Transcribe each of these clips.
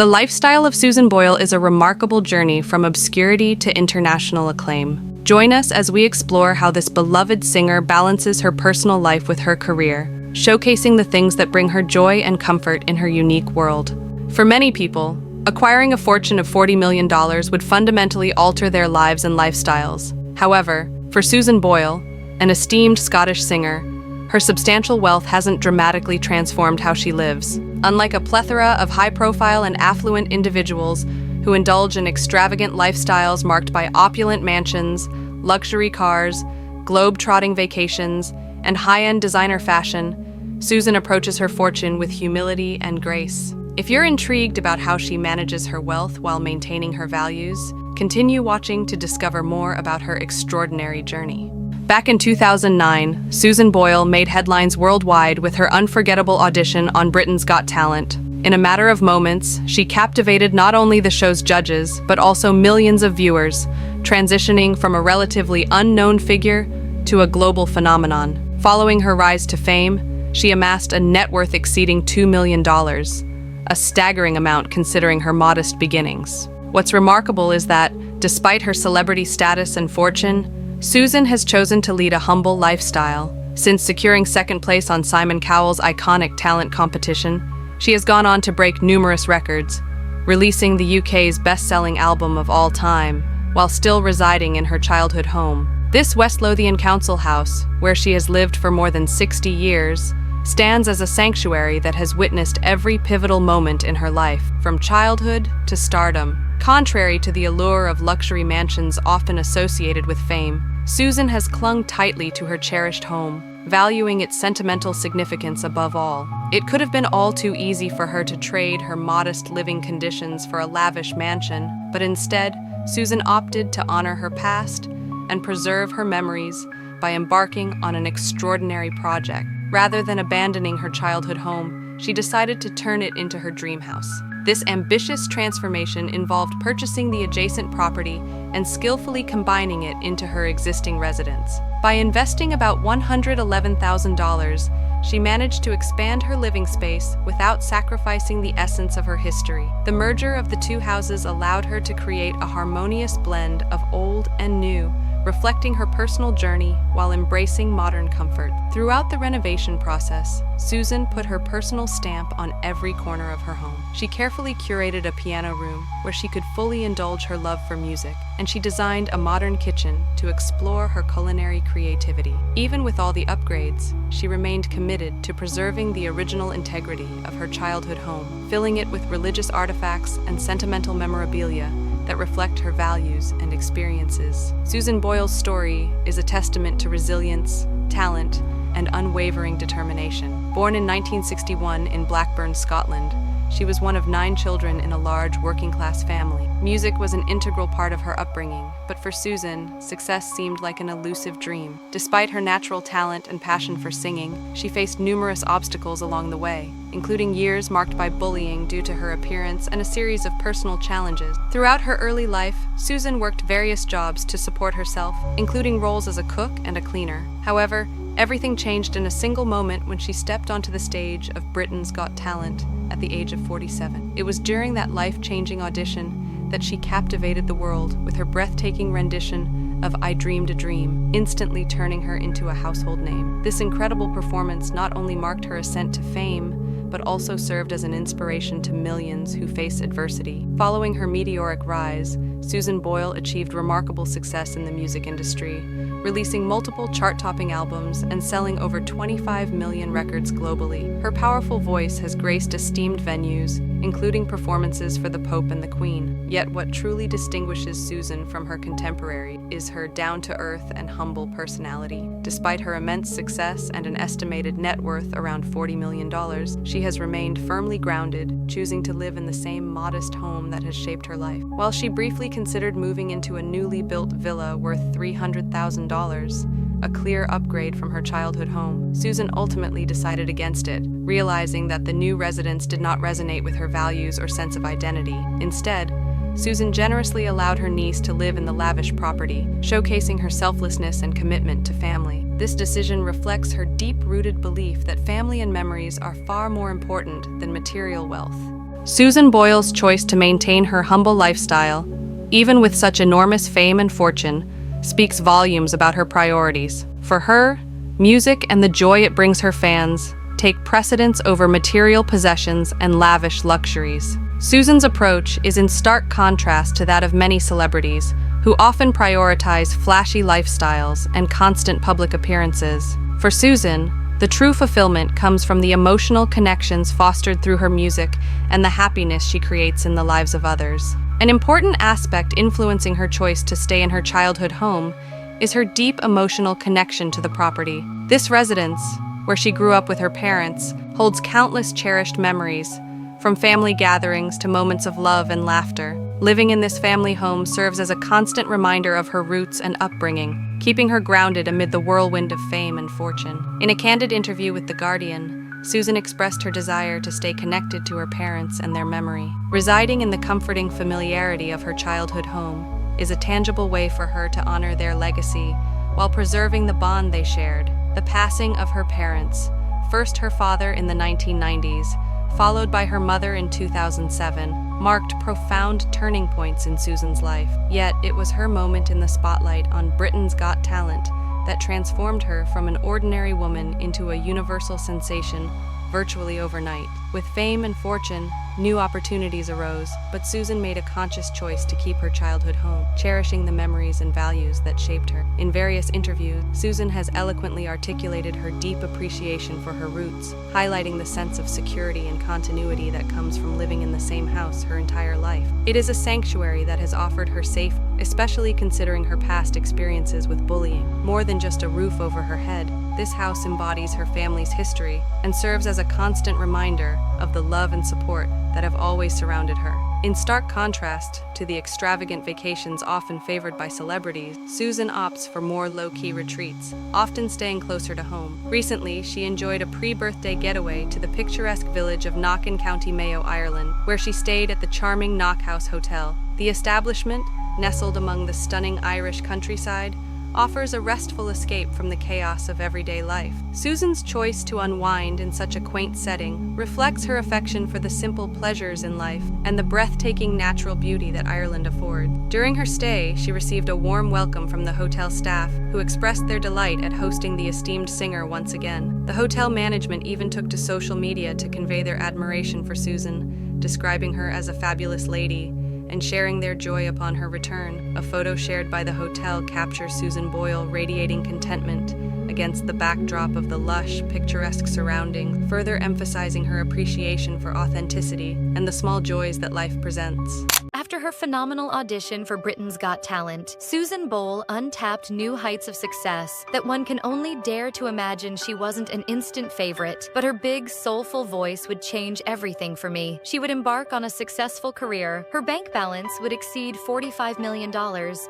The lifestyle of Susan Boyale is a remarkable journey from obscurity to international acclaim. Join us as we explore how this beloved singer balances her personal life with her career, showcasing the things that bring her joy and comfort in her unique world. For many people, acquiring a fortune of $40 million would fundamentally alter their lives and lifestyles. However, for Susan Boyale, an esteemed Scottish singer, her substantial wealth hasn't dramatically transformed how she lives. Unlike a plethora of high-profile and affluent individuals who indulge in extravagant lifestyles marked by opulent mansions, luxury cars, globe-trotting vacations, and high-end designer fashion, Susan approaches her fortune with humility and grace. If you're intrigued about how she manages her wealth while maintaining her values, continue watching to discover more about her extraordinary journey. Back in 2009, Susan Boyale made headlines worldwide with her unforgettable audition on Britain's Got Talent. In a matter of moments, she captivated not only the show's judges, but also millions of viewers, transitioning from a relatively unknown figure to a global phenomenon. Following her rise to fame, she amassed a net worth exceeding $2 million, a staggering amount considering her modest beginnings. What's remarkable is that, despite her celebrity status and fortune, Susan has chosen to lead a humble lifestyle. Since securing second place on Simon Cowell's iconic talent competition, she has gone on to break numerous records, releasing the UK's best-selling album of all time, while still residing in her childhood home. This West Lothian council house, where she has lived for more than 60 years, stands as a sanctuary that has witnessed every pivotal moment in her life, from childhood to stardom. Contrary to the allure of luxury mansions often associated with fame, Susan has clung tightly to her cherished home, valuing its sentimental significance above all. It could have been all too easy for her to trade her modest living conditions for a lavish mansion, but instead, Susan opted to honor her past and preserve her memories by embarking on an extraordinary project. Rather than abandoning her childhood home, she decided to turn it into her dream house. This ambitious transformation involved purchasing the adjacent property and skillfully combining it into her existing residence. By investing about $111,000, she managed to expand her living space without sacrificing the essence of her history. The merger of the two houses allowed her to create a harmonious blend of old and new, reflecting her personal journey while embracing modern comfort. Throughout the renovation process, Susan put her personal stamp on every corner of her home. She carefully curated a piano room where she could fully indulge her love for music, and she designed a modern kitchen to explore her culinary creativity. Even with all the upgrades, she remained committed to preserving the original integrity of her childhood home, filling it with religious artifacts and sentimental memorabilia that reflect her values and experiences. Susan Boyale's story is a testament to resilience, talent, and unwavering determination. Born in 1961 in Blackburn, Scotland, she was one of 9 children in a large working-class family. Music was an integral part of her upbringing, but for Susan, success seemed like an elusive dream. Despite her natural talent and passion for singing, she faced numerous obstacles along the way, including years marked by bullying due to her appearance and a series of personal challenges. Throughout her early life, Susan worked various jobs to support herself, including roles as a cook and a cleaner. However, everything changed in a single moment when she stepped onto the stage of Britain's Got Talent at the age of 47. It was during that life-changing audition that she captivated the world with her breathtaking rendition of I Dreamed a Dream, instantly turning her into a household name. This incredible performance not only marked her ascent to fame, but also served as an inspiration to millions who face adversity. Following her meteoric rise, Susan Boyale achieved remarkable success in the music industry, releasing multiple chart-topping albums and selling over 25 million records globally. Her powerful voice has graced esteemed venues, including performances for the Pope and the Queen. Yet what truly distinguishes Susan from her contemporary is her down-to-earth and humble personality. Despite her immense success and an estimated net worth around $40 million, she has remained firmly grounded, choosing to live in the same modest home that has shaped her life. While she briefly considered moving into a newly built villa worth $300,000, a clear upgrade from her childhood home, Susan ultimately decided against it, realizing that the new residence did not resonate with her values or sense of identity. Instead, Susan generously allowed her niece to live in the lavish property, showcasing her selflessness and commitment to family. This decision reflects her deep-rooted belief that family and memories are far more important than material wealth. Susan Boyle's choice to maintain her humble lifestyle, even with such enormous fame and fortune, speaks volumes about her priorities. For her, music and the joy it brings her fans take precedence over material possessions and lavish luxuries. Susan's approach is in stark contrast to that of many celebrities, who often prioritize flashy lifestyles and constant public appearances. For Susan, the true fulfillment comes from the emotional connections fostered through her music and the happiness she creates in the lives of others. An important aspect influencing her choice to stay in her childhood home is her deep emotional connection to the property. This residence, where she grew up with her parents, holds countless cherished memories, from family gatherings to moments of love and laughter. Living in this family home serves as a constant reminder of her roots and upbringing, keeping her grounded amid the whirlwind of fame and fortune. In a candid interview with The Guardian, Susan expressed her desire to stay connected to her parents and their memory. Residing in the comforting familiarity of her childhood home is a tangible way for her to honor their legacy while preserving the bond they shared. The passing of her parents, first her father in the 1990s, followed by her mother in 2007, marked profound turning points in Susan's life. Yet it was her moment in the spotlight on Britain's Got Talent that transformed her from an ordinary woman into a universal sensation virtually overnight. With fame and fortune, new opportunities arose, but Susan made a conscious choice to keep her childhood home, cherishing the memories and values that shaped her. In various interviews, Susan has eloquently articulated her deep appreciation for her roots, highlighting the sense of security and continuity that comes from living in the same house her entire life. It is a sanctuary that has offered her safety, especially considering her past experiences with bullying. More than just a roof over her head, this house embodies her family's history and serves as a constant reminder of the love and support that have always surrounded her. In stark contrast to the extravagant vacations often favored by celebrities, Susan opts for more low-key retreats, often staying closer to home. Recently, she enjoyed a pre-birthday getaway to the picturesque village of Knock in County Mayo, Ireland, where she stayed at the charming Knock House Hotel. The establishment, nestled among the stunning Irish countryside, offers a restful escape from the chaos of everyday life. Susan's choice to unwind in such a quaint setting reflects her affection for the simple pleasures in life and the breathtaking natural beauty that Ireland affords. During her stay, she received a warm welcome from the hotel staff, who expressed their delight at hosting the esteemed singer once again. The hotel management even took to social media to convey their admiration for Susan, describing her as a fabulous lady and sharing their joy upon her return. A photo shared by the hotel captures Susan Boyle radiating contentment against the backdrop of the lush, picturesque surroundings, further emphasizing her appreciation for authenticity and the small joys that life presents. After her phenomenal audition for Britain's Got Talent, Susan Boyle untapped new heights of success that one can only dare to imagine. She wasn't an instant favorite, but her big, soulful voice would change everything for me. She would embark on a successful career. Her bank balance would exceed $45 million,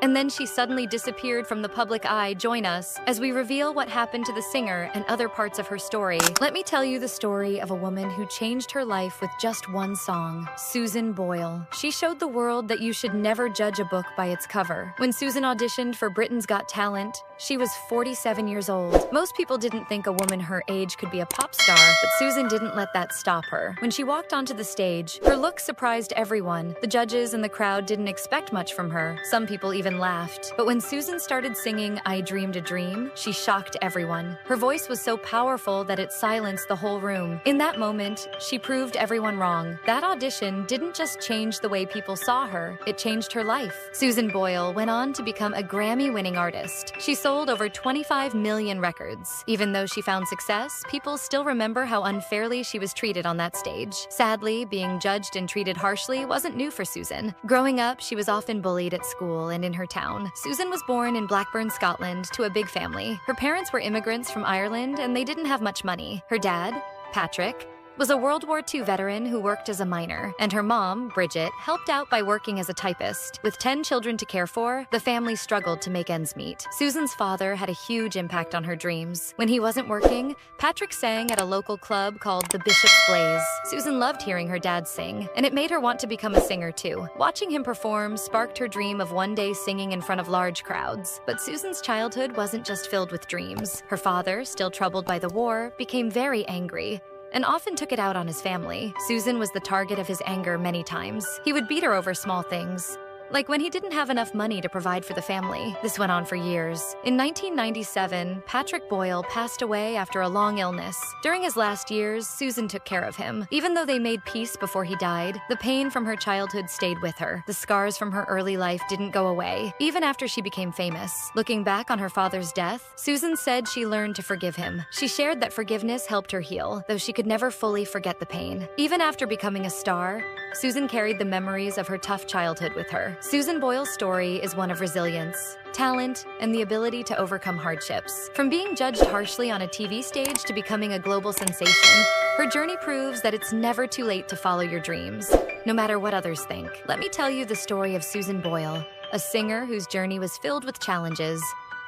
and then she suddenly disappeared from the public eye. Join us as we reveal what happened to the singer and other parts of her story. Let me tell you the story of a woman who changed her life with just one song. Susan Boyle. She showed the world that you should never judge a book by its cover. When Susan auditioned for Britain's Got Talent, she was 47 years old. Most people didn't think a woman her age could be a pop star, but Susan didn't let that stop her. When she walked onto the stage, her look surprised everyone. The judges and the crowd didn't expect much from her. Some people even laughed. But when Susan started singing I Dreamed a Dream, she shocked everyone. Her voice was so powerful that it silenced the whole room. In that moment, she proved everyone wrong. That audition didn't just change the way people saw her, it changed her life. Susan Boyle went on to become a Grammy-winning artist. She sold over 25 million records. Even though she found success, people still remember how unfairly she was treated on that stage. Sadly, being judged and treated harshly wasn't new for Susan. Growing up, she was often bullied at school and in her town. Susan was born in Blackburn, Scotland, to a big family. Her parents were immigrants from Ireland, and they didn't have much money. Her dad, Patrick, was a World War II veteran who worked as a miner, and her mom, Bridget, helped out by working as a typist. With 10 children to care for, the family struggled to make ends meet. Susan's father had a huge impact on her dreams. When he wasn't working, Patrick sang at a local club called the Bishop's Blaze. Susan loved hearing her dad sing, and it made her want to become a singer too. Watching him perform sparked her dream of one day singing in front of large crowds. But Susan's childhood wasn't just filled with dreams. Her father, still troubled by the war, became very angry. and often took it out on his family. Susan was the target of his anger many times. He would beat her over small things, like when he didn't have enough money to provide for the family. This went on for years. In 1997, Patrick Boyale passed away after a long illness. During his last years, Susan took care of him. Even though they made peace before he died, the pain from her childhood stayed with her. The scars from her early life didn't go away, even after she became famous. Looking back on her father's death, Susan said she learned to forgive him. She shared that forgiveness helped her heal, though she could never fully forget the pain. Even after becoming a star, Susan carried the memories of her tough childhood with her. Susan Boyale's story is one of resilience, talent, and the ability to overcome hardships. From being judged harshly on a TV stage to becoming a global sensation, her journey proves that it's never too late to follow your dreams, no matter what others think. Let me tell you the story of Susan Boyale, a singer whose journey was filled with challenges,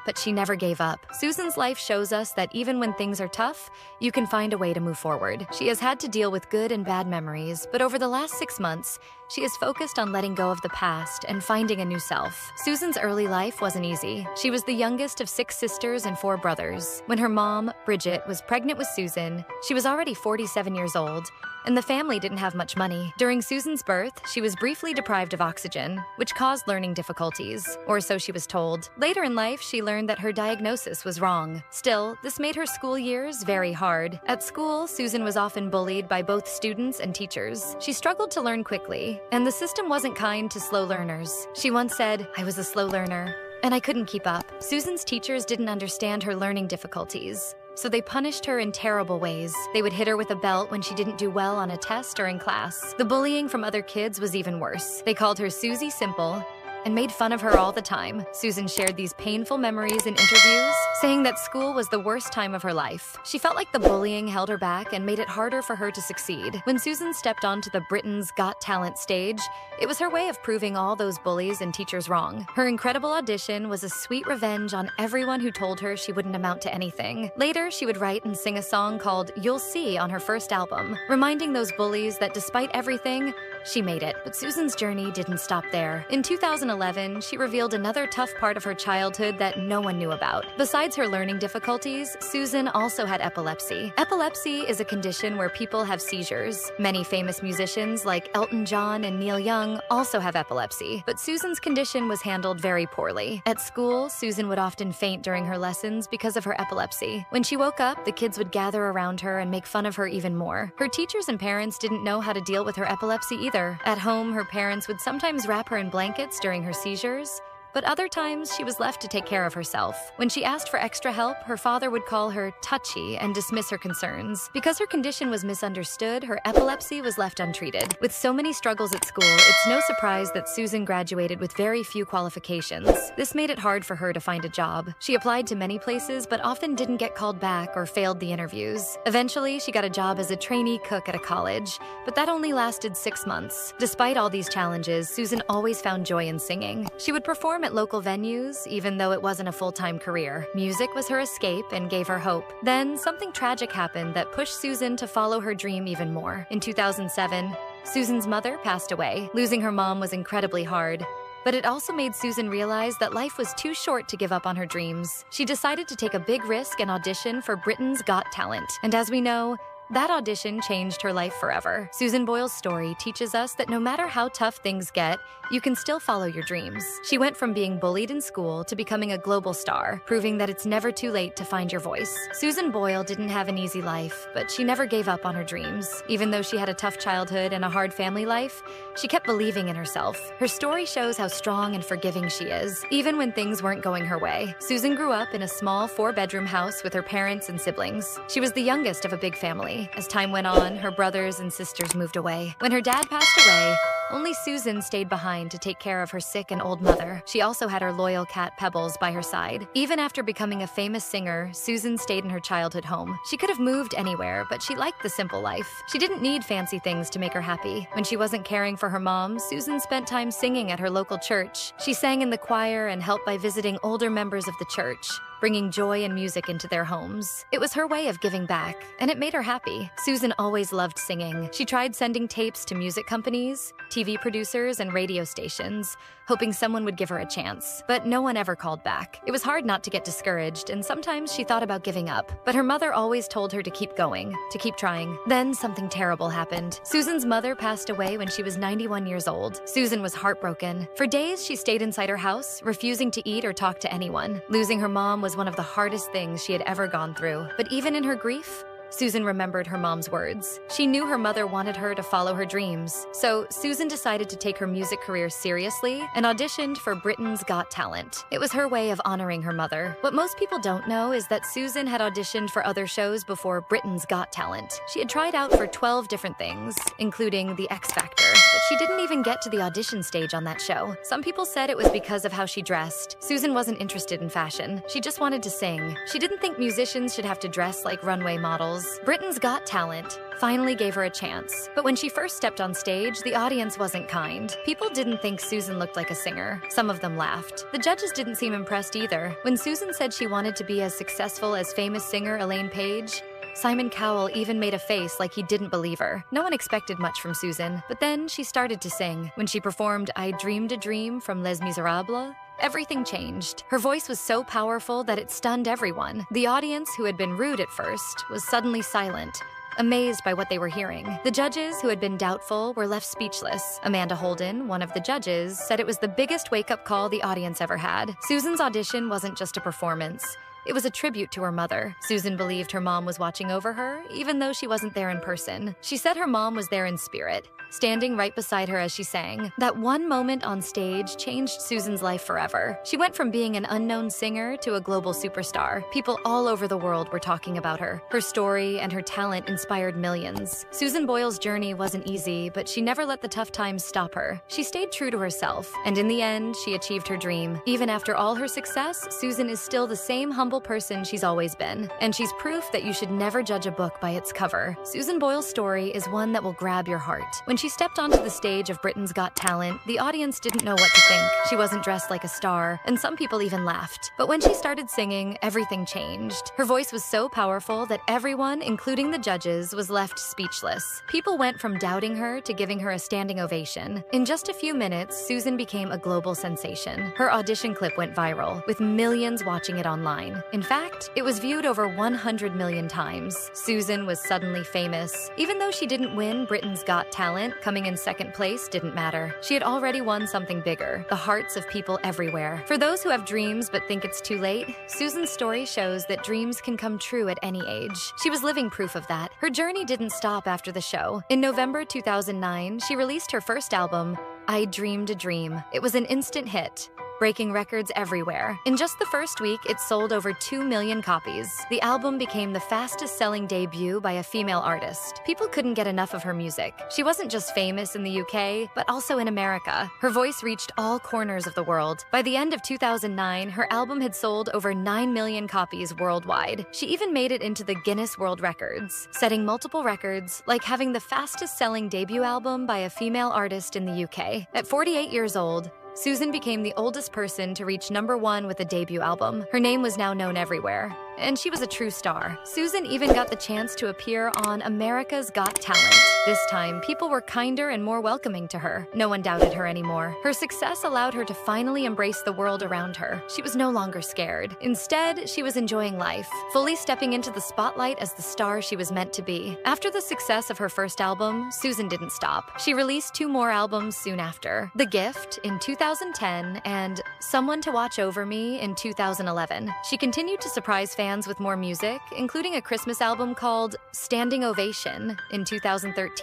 but she never gave up. Susan's life shows us that even when things are tough, you can find a way to move forward. She has had to deal with good and bad memories, but over the last 6 months, she is focused on letting go of the past and finding a new self. Susan's early life wasn't easy. She was the youngest of 6 sisters and 4 brothers. When her mom, Bridget, was pregnant with Susan, she was already 47 years old, and the family didn't have much money. During Susan's birth, she was briefly deprived of oxygen, which caused learning difficulties, or so she was told. Later in life, she learned that her diagnosis was wrong. Still, this made her school years very hard. At school, Susan was often bullied by both students and teachers. She struggled to learn quickly, and the system wasn't kind to slow learners. She once said, "I was a slow learner, and I couldn't keep up." Susan's teachers didn't understand her learning difficulties, so they punished her in terrible ways. They would hit her with a belt when she didn't do well on a test or in class. The bullying from other kids was even worse. They called her Susie Simple and made fun of her all the time. Susan shared these painful memories in interviews, saying that school was the worst time of her life. She felt like the bullying held her back and made it harder for her to succeed. When Susan stepped onto the Britain's Got Talent stage, it was her way of proving all those bullies and teachers wrong. Her incredible audition was a sweet revenge on everyone who told her she wouldn't amount to anything. Later, she would write and sing a song called "You'll See" on her first album, reminding those bullies that despite everything, she made it. But Susan's journey didn't stop there. In 2011, she revealed another tough part of her childhood that no one knew about. Besides her learning difficulties, Susan also had epilepsy. Epilepsy is a condition where people have seizures. Many famous musicians like Elton John and Neil Young also have epilepsy, but Susan's condition was handled very poorly. At school, Susan would often faint during her lessons because of her epilepsy. When she woke up, the kids would gather around her and make fun of her even more. Her teachers and parents didn't know how to deal with her epilepsy either. At home, her parents would sometimes wrap her in blankets during her seizures, but other times she was left to take care of herself. When she asked for extra help, her father would call her touchy and dismiss her concerns. Because her condition was misunderstood, her epilepsy was left untreated. With so many struggles at school, it's no surprise that Susan graduated with very few qualifications. This made it hard for her to find a job. She applied to many places, but often didn't get called back or failed the interviews. Eventually, she got a job as a trainee cook at a college, but that only lasted 6 months. Despite all these challenges, Susan always found joy in singing. She would perform at local venues, even though it wasn't a full-time career. Music was her escape and gave her hope. Then, something tragic happened that pushed Susan to follow her dream even more. In 2007, Susan's mother passed away. Losing her mom was incredibly hard, but it also made Susan realize that life was too short to give up on her dreams. She decided to take a big risk and audition for Britain's Got Talent. And as we know, that audition changed her life forever. Susan Boyale's story teaches us that no matter how tough things get, you can still follow your dreams. She went from being bullied in school to becoming a global star, proving that it's never too late to find your voice. Susan Boyale didn't have an easy life, but she never gave up on her dreams. Even though she had a tough childhood and a hard family life, she kept believing in herself. Her story shows how strong and forgiving she is, even when things weren't going her way. Susan grew up in a small 4-bedroom house with her parents and siblings. She was the youngest of a big family. As time went on, her brothers and sisters moved away. When her dad passed away, only Susan stayed behind to take care of her sick and old mother. She also had her loyal cat Pebbles by her side. Even after becoming a famous singer, Susan stayed in her childhood home. She could have moved anywhere, but she liked the simple life. She didn't need fancy things to make her happy. When she wasn't caring for her mom, Susan spent time singing at her local church. She sang in the choir and helped by visiting older members of the church, bringing joy and music into their homes. It was her way of giving back, and it made her happy. Susan always loved singing. She tried sending tapes to music companies, TV TV producers, and radio stations, hoping someone would give her a chance. But no one ever called back. It was hard not to get discouraged, and sometimes she thought about giving up. But her mother always told her to keep going, to keep trying. Then something terrible happened. Susan's mother passed away when she was 91 years old. Susan was heartbroken. For days, she stayed inside her house, refusing to eat or talk to anyone. Losing her mom was one of the hardest things she had ever gone through. But even in her grief, Susan remembered her mom's words. She knew her mother wanted her to follow her dreams. So Susan decided to take her music career seriously and auditioned for Britain's Got Talent. It was her way of honoring her mother. What most people don't know is that Susan had auditioned for other shows before Britain's Got Talent. She had tried out for 12 different things, including the X Factor, but she didn't even get to the audition stage on that show. Some people said it was because of how she dressed. Susan wasn't interested in fashion. She just wanted to sing. She didn't think musicians should have to dress like runway models. Britain's Got Talent finally gave her a chance. But when she first stepped on stage, the audience wasn't kind. People didn't think Susan looked like a singer. Some of them laughed. The judges didn't seem impressed either. When Susan said she wanted to be as successful as famous singer Elaine Paige, Simon Cowell even made a face like he didn't believe her. No one expected much from Susan, but then she started to sing. When she performed I Dreamed a Dream from Les Miserables, everything changed. Her voice was so powerful that it stunned everyone. The audience, who had been rude at first, was suddenly silent, amazed by what they were hearing. The judges, who had been doubtful, were left speechless. Amanda Holden, one of the judges, said it was the biggest wake-up call the audience ever had. Susan's audition wasn't just a performance. It was a tribute to her mother. Susan believed her mom was watching over her, even though she wasn't there in person. She said her mom was there in spirit, standing right beside her as she sang. That one moment on stage changed Susan's life forever. She went from being an unknown singer to a global superstar. People all over the world were talking about her. Her story and her talent inspired millions. Susan Boyle's journey wasn't easy, but she never let the tough times stop her. She stayed true to herself, and in the end, she achieved her dream. Even after all her success, Susan is still the same humble person she's always been. And she's proof that you should never judge a book by its cover. Susan Boyle's story is one that will grab your heart. When she stepped onto the stage of Britain's Got Talent, the audience didn't know what to think. She wasn't dressed like a star, and some people even laughed. But when she started singing, everything changed. Her voice was so powerful that everyone, including the judges, was left speechless. People went from doubting her to giving her a standing ovation. In just a few minutes, Susan became a global sensation. Her audition clip went viral, with millions watching it online. In fact, it was viewed over 100 million times. Susan was suddenly famous. Even though she didn't win Britain's Got Talent, coming in second place didn't matter. She had already won something bigger, the hearts of people everywhere. For those who have dreams but think it's too late, Susan's story shows that dreams can come true at any age. She was living proof of that. Her journey didn't stop after the show. In November 2009, she released her first album, I Dreamed a Dream. It was an instant hit, breaking records everywhere. In just the first week, it sold over 2 million copies. The album became the fastest-selling debut by a female artist. People couldn't get enough of her music. She wasn't just famous in the UK, but also in America. Her voice reached all corners of the world. By the end of 2009, her album had sold over 9 million copies worldwide. She even made it into the Guinness World Records, setting multiple records, like having the fastest-selling debut album by a female artist in the UK. At 48 years old, Susan became the oldest person to reach #1 with a debut album. Her name was now known everywhere, and she was a true star. Susan even got the chance to appear on America's Got Talent. This time, people were kinder and more welcoming to her. No one doubted her anymore. Her success allowed her to finally embrace the world around her. She was no longer scared. Instead, she was enjoying life, fully stepping into the spotlight as the star she was meant to be. After the success of her first album, Susan didn't stop. She released 2 more albums soon after, The Gift in 2010 and Someone to Watch Over Me in 2011. She continued to surprise fans with more music, including a Christmas album called Standing Ovation in 2013,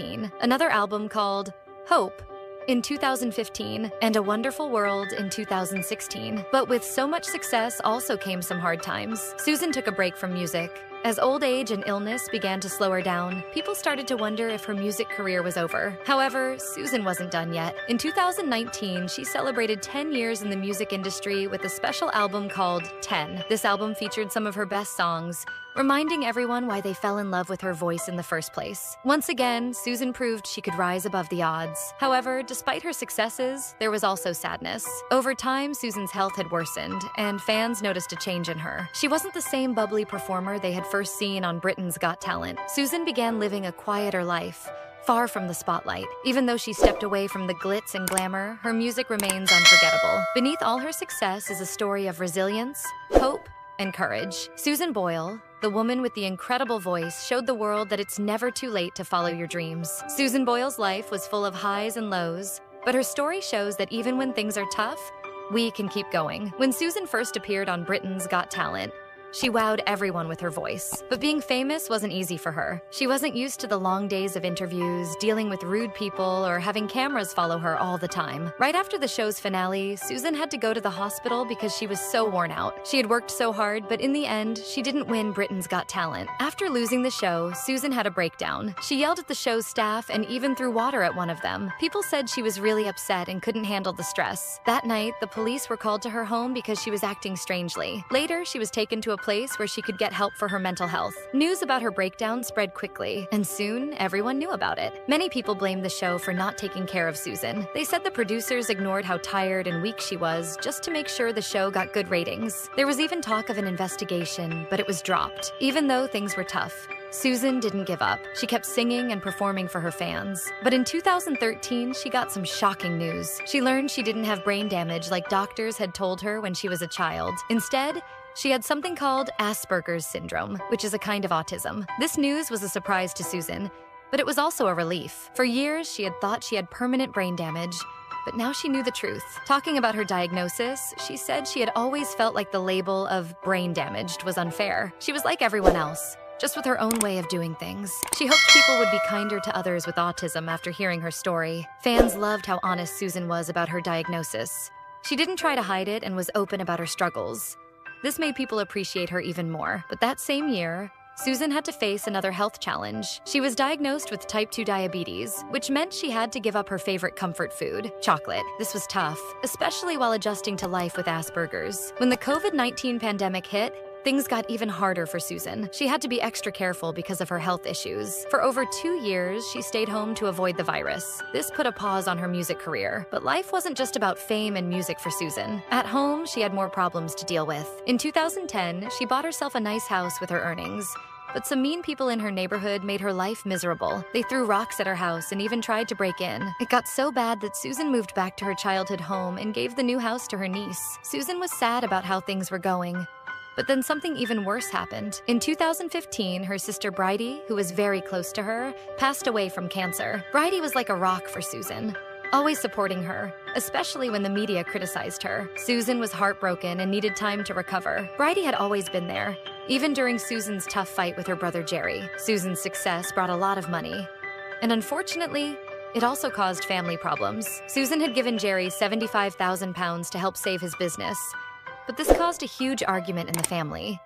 another album called Hope in 2015, and A Wonderful World in 2016. But with so much success also came some hard times. Susan took a break from music. As old age and illness began to slow her down, people started to wonder if her music career was over. However, Susan wasn't done yet. In 2019, she celebrated 10 years in the music industry with a special album called 10. This album featured some of her best songs, reminding everyone why they fell in love with her voice in the first place. Once again, Susan proved she could rise above the odds. However, despite her successes, there was also sadness. Over time, Susan's health had worsened, and fans noticed a change in her. She wasn't the same bubbly performer they had first seen on Britain's Got Talent. Susan began living a quieter life, far from the spotlight. Even though she stepped away from the glitz and glamour, her music remains unforgettable. Beneath all her success is a story of resilience, hope, and courage. Susan Boyale, the woman with the incredible voice, showed the world that it's never too late to follow your dreams. Susan Boyale's life was full of highs and lows, but her story shows that even when things are tough, we can keep going. When Susan first appeared on Britain's Got Talent, she wowed everyone with her voice. But being famous wasn't easy for her. She wasn't used to the long days of interviews, dealing with rude people, or having cameras follow her all the time. Right after the show's finale, Susan had to go to the hospital because she was so worn out. She had worked so hard, but in the end, she didn't win Britain's Got Talent. After losing the show, Susan had a breakdown. She yelled at the show's staff and even threw water at one of them. People said she was really upset and couldn't handle the stress. That night, the police were called to her home because she was acting strangely. Later, she was taken to a place where she could get help for her mental health. News about her breakdown spread quickly, and soon everyone knew about it. Many people blamed the show for not taking care of Susan. They said the producers ignored how tired and weak she was just to make sure the show got good ratings. There was even talk of an investigation, but it was dropped. Even though things were tough, Susan didn't give up. She kept singing and performing for her fans. But in 2013, she got some shocking news. She learned she didn't have brain damage like doctors had told her when she was a child. Instead, she had something called Asperger's syndrome, which is a kind of autism. This news was a surprise to Susan, but it was also a relief. For years, she had thought she had permanent brain damage, but now she knew the truth. Talking about her diagnosis, she said she had always felt like the label of brain damaged was unfair. She was like everyone else, just with her own way of doing things. She hoped people would be kinder to others with autism after hearing her story. Fans loved how honest Susan was about her diagnosis. She didn't try to hide it and was open about her struggles. This made people appreciate her even more. But that same year, Susan had to face another health challenge. She was diagnosed with type 2 diabetes, which meant she had to give up her favorite comfort food, chocolate. This was tough, especially while adjusting to life with Asperger's. When the COVID-19 pandemic hit, things got even harder for Susan. She had to be extra careful because of her health issues. For over 2 years, she stayed home to avoid the virus. This put a pause on her music career. But life wasn't just about fame and music for Susan. At home, she had more problems to deal with. In 2010, she bought herself a nice house with her earnings. But some mean people in her neighborhood made her life miserable. They threw rocks at her house and even tried to break in. It got so bad that Susan moved back to her childhood home and gave the new house to her niece. Susan was sad about how things were going. But then something even worse happened. In 2015, her sister Bridie, who was very close to her, passed away from cancer. Bridie was like a rock for Susan, always supporting her, especially when the media criticized her. Susan was heartbroken and needed time to recover. Bridie had always been there, even during Susan's tough fight with her brother Jerry. Susan's success brought a lot of money, and unfortunately, it also caused family problems. Susan had given Jerry £75,000 to help save his business, but this caused a huge argument in the family.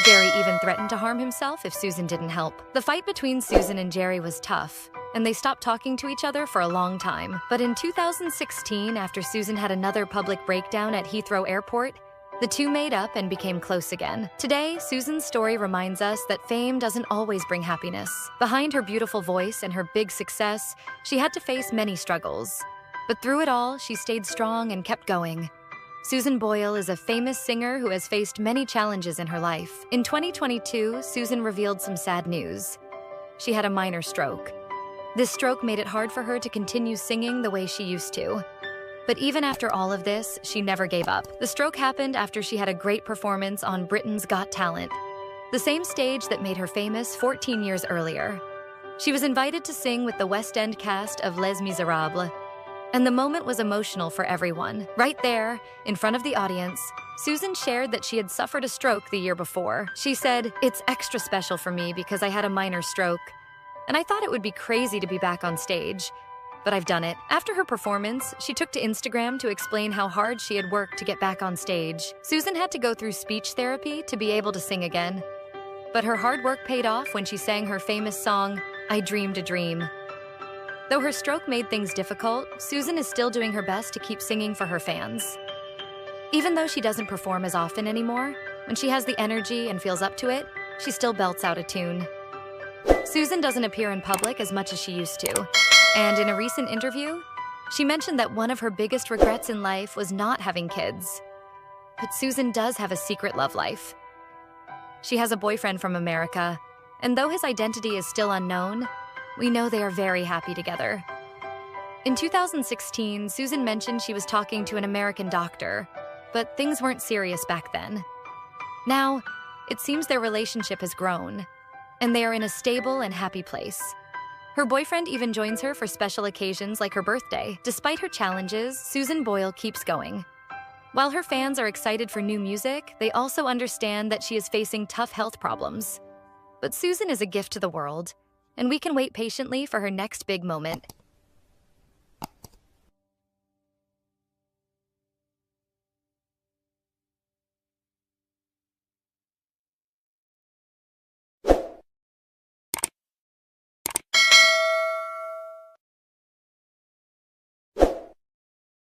Jerry even threatened to harm himself if Susan didn't help. The fight between Susan and Jerry was tough, and they stopped talking to each other for a long time. But in 2016, after Susan had another public breakdown at Heathrow Airport, the two made up and became close again. Today, Susan's story reminds us that fame doesn't always bring happiness. Behind her beautiful voice and her big success, she had to face many struggles. But through it all, she stayed strong and kept going. Susan Boyale is a famous singer who has faced many challenges in her life. In 2022, Susan revealed some sad news. She had a minor stroke. This stroke made it hard for her to continue singing the way she used to. But even after all of this, she never gave up. The stroke happened after she had a great performance on Britain's Got Talent, the same stage that made her famous 14 years earlier. She was invited to sing with the West End cast of Les Miserables, and the moment was emotional for everyone. Right there, in front of the audience, Susan shared that she had suffered a stroke the year before. She said, "It's extra special for me because I had a minor stroke, and I thought it would be crazy to be back on stage, but I've done it." After her performance, she took to Instagram to explain how hard she had worked to get back on stage. Susan had to go through speech therapy to be able to sing again. But her hard work paid off when she sang her famous song, "I Dreamed a Dream." Though her stroke made things difficult, Susan is still doing her best to keep singing for her fans. Even though she doesn't perform as often anymore, when she has the energy and feels up to it, she still belts out a tune. Susan doesn't appear in public as much as she used to, and in a recent interview, she mentioned that one of her biggest regrets in life was not having kids. But Susan does have a secret love life. She has a boyfriend from America, and though his identity is still unknown, We know they are very happy together. In 2016, Susan mentioned she was talking to an American doctor, but things weren't serious back then. Now, it seems their relationship has grown, and they are in a stable and happy place. Her boyfriend even joins her for special occasions like her birthday. Despite her challenges, Susan Boyle keeps going. While her fans are excited for new music, they also understand that she is facing tough health problems. But Susan is a gift to the world, and we can wait patiently for her next big moment.